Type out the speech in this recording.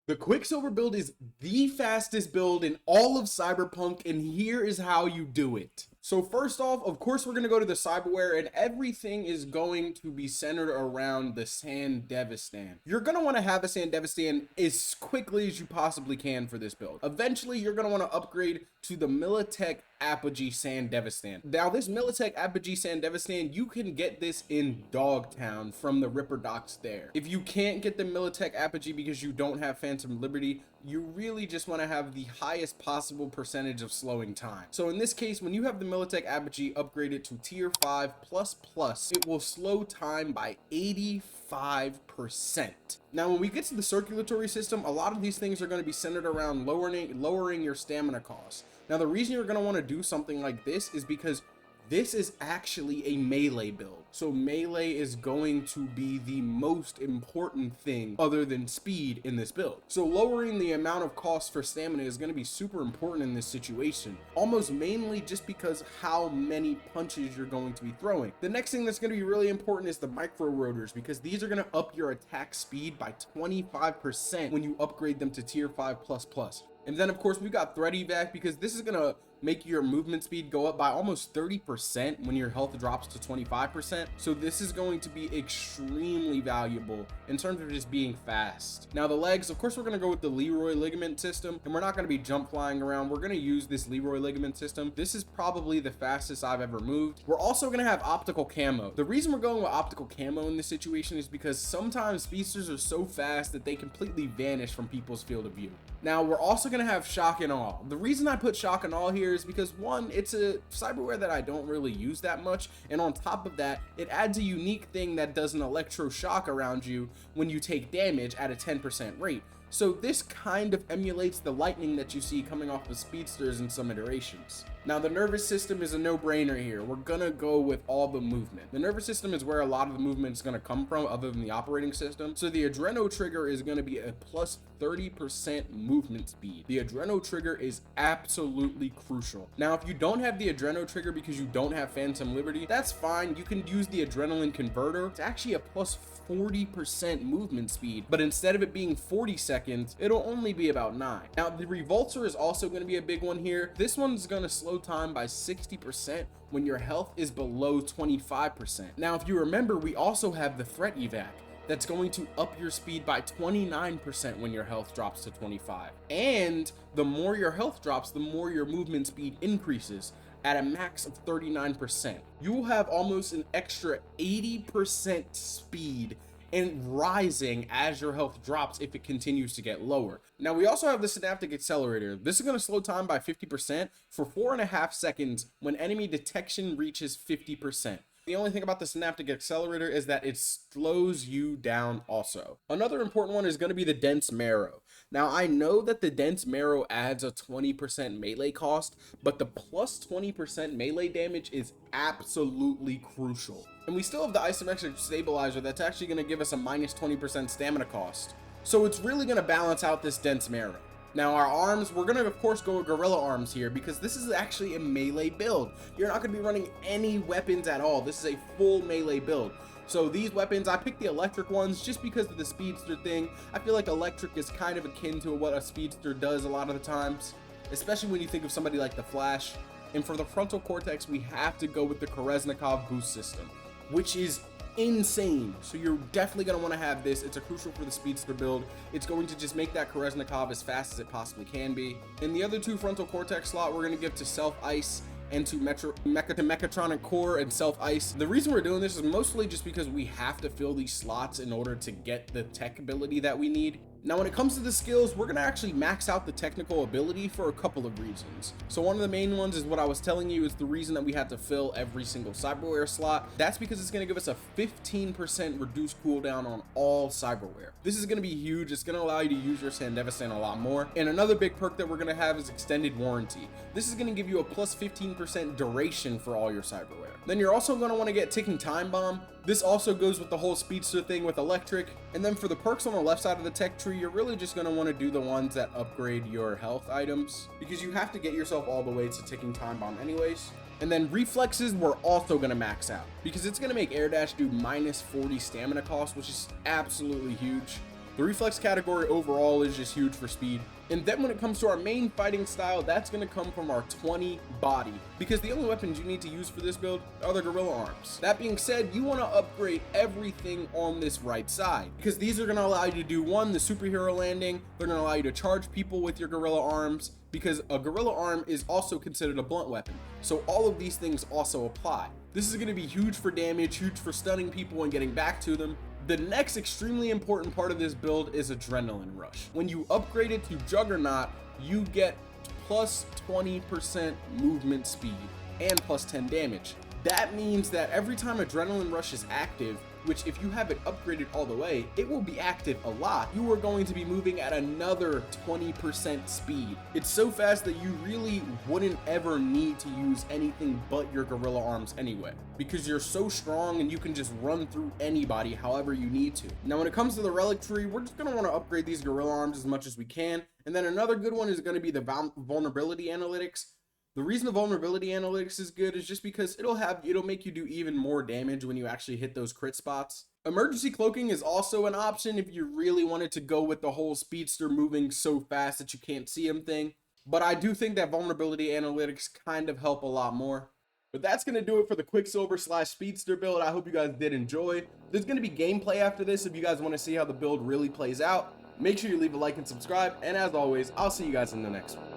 The Quicksilver build is the fastest build in all of Cyberpunk, and here is how you do it. So first off, of course, we're going to go to the Cyberware, and everything is going to be centered around the Sandevistan. You're going to want to have a Sandevistan as quickly as you possibly can for this build. Eventually, you're going to want to upgrade to the Militech Apogee Sandevistan. Now, this Militech Apogee Sandevistan, you can get this in Dogtown from the Ripper docks there. If you can't get the Militech Apogee because you don't have Phantom Liberty, you really just want to have the highest possible percentage of slowing time. So in this case, when you have the Militech Apogee upgraded to tier 5++, it will slow time by 85%. Now, when we get to the circulatory system, a lot of these things are going to be centered around lowering your stamina costs. Now, the reason you're going to want to do something like this is because this is actually a melee build. So melee is going to be the most important thing other than speed in this build. So lowering the amount of cost for stamina is going to be super important in this situation, almost mainly just because how many punches you're going to be throwing. The next thing that's going to be really important is the micro rotors, because these are going to up your attack speed by 25% when you upgrade them to tier 5++. And then of course we got threat evac, because this is going to make your movement speed go up by almost 30% when your health drops to 25%. So this is going to be extremely valuable in terms of just being fast. Now the legs, of course, we're going to go with the Leroy ligament system, and we're not going to be jump flying around. We're going to use this Leroy ligament system. This is probably the fastest I've ever moved. We're also going to have optical camo. The reason we're going with optical camo in this situation is because sometimes speedsters are so fast that they completely vanish from people's field of view. Now we're also going to have shock and awe. The reason I put shock and awe here is because, one, it's a cyberware that I don't really use that much, and on top of that, it adds a unique thing that does an electroshock around you when you take damage at a 10% rate. So this kind of emulates the lightning that you see coming off of speedsters in some iterations. Now the nervous system is a no-brainer here. We're gonna go with all the movement. The nervous system is where a lot of the movement is gonna come from other than the operating system. So the adreno trigger is gonna be a plus 30% movement speed. The adreno trigger is absolutely crucial. Now if you don't have the adreno trigger because you don't have Phantom Liberty, that's fine. You can use the adrenaline converter. It's actually a plus 40% movement speed, but instead of it being 40 seconds, it'll only be about 9. Now the revulsor is also going to be a big one here. This one's going to slow time by 60% when your health is below 25%. Now if you remember, we also have the threat evac that's going to up your speed by 29% when your health drops to 25. And the more your health drops, the more your movement speed increases at a max of 39%. You will have almost an extra 80% speed and rising as your health drops if it continues to get lower. Now we also have the synaptic accelerator. This is going to slow time by 50% for 4.5 seconds when enemy detection reaches 50%. The only thing about the synaptic accelerator is that it slows you down also. Another important one is going to be the dense marrow. Now I know that the dense marrow adds a 20% melee cost, but the plus 20% melee damage is absolutely crucial. And we still have the isometric stabilizer that's actually going to give us a minus 20% stamina cost. So it's really going to balance out this dense marrow. Now our arms, we're going to of course go with gorilla arms here because this is actually a melee build. You're not going to be running any weapons at all. This is a full melee build. So these weapons, I picked the electric ones just because of the speedster thing. I feel like electric is kind of akin to what a speedster does a lot of the times, especially when you think of somebody like the Flash. And for the frontal cortex, we have to go with the Kolesnikov boost system, which is insane. So you're definitely going to want to have this. It's a crucial for the speedster build. It's going to just make that Kolesnikov as fast as it possibly can be. And the other two frontal cortex slot we're going to give to Self Ice and to Mechatronic Core and Self Ice. The reason we're doing this is mostly just because we have to fill these slots in order to get the tech ability that we need. Now when it comes to the skills, we're going to actually max out the technical ability for a couple of reasons. So one of the main ones is what I was telling you is the reason that we had to fill every single Cyberware slot. That's because it's going to give us a 15% reduced cooldown on all Cyberware. This is going to be huge. It's going to allow you to use your Sandevistan a lot more. And another big perk that we're going to have is extended warranty. This is going to give you a plus 15% duration for all your Cyberware. Then you're also going to want to get ticking time bomb. This also goes with the whole speedster thing with electric. And then for the perks on the left side of the tech tree, you're really just going to want to do the ones that upgrade your health items, because you have to get yourself all the way to ticking time bomb anyways. And then reflexes we're also going to max out because it's going to make air dash do minus 40 stamina cost, which is absolutely huge. The reflex category overall is just huge for speed. And then when it comes to our main fighting style, that's going to come from our 20 body, because the only weapons you need to use for this build are the gorilla arms. That being said, you want to upgrade everything on this right side, because these are going to allow you to do, one, the superhero landing. They're going to allow you to charge people with your gorilla arms, because a gorilla arm is also considered a blunt weapon. So all of these things also apply. This is going to be huge for damage, huge for stunning people and getting back to them. The next extremely important part of this build is Adrenaline Rush. When you upgrade it to Juggernaut, you get plus 20% movement speed and plus 10 damage. That means that every time Adrenaline Rush is active, which if you have it upgraded all the way, it will be active a lot, you are going to be moving at another 20% speed. It's so fast that you really wouldn't ever need to use anything but your gorilla arms anyway, because you're so strong and you can just run through anybody however you need to. Now when it comes to the relic tree, we're just going to want to upgrade these gorilla arms as much as we can. And then another good one is going to be the vulnerability analytics. The reason the vulnerability analytics is good is just because it'll make you do even more damage when you actually hit those crit spots. Emergency cloaking is also an option if you really wanted to go with the whole speedster moving so fast that you can't see him thing. But I do think that vulnerability analytics kind of help a lot more. But that's going to do it for the Quicksilver / speedster build. I hope you guys did enjoy. There's going to be gameplay after this if you guys want to see how the build really plays out. Make sure you leave a like and subscribe. And as always, I'll see you guys in the next one.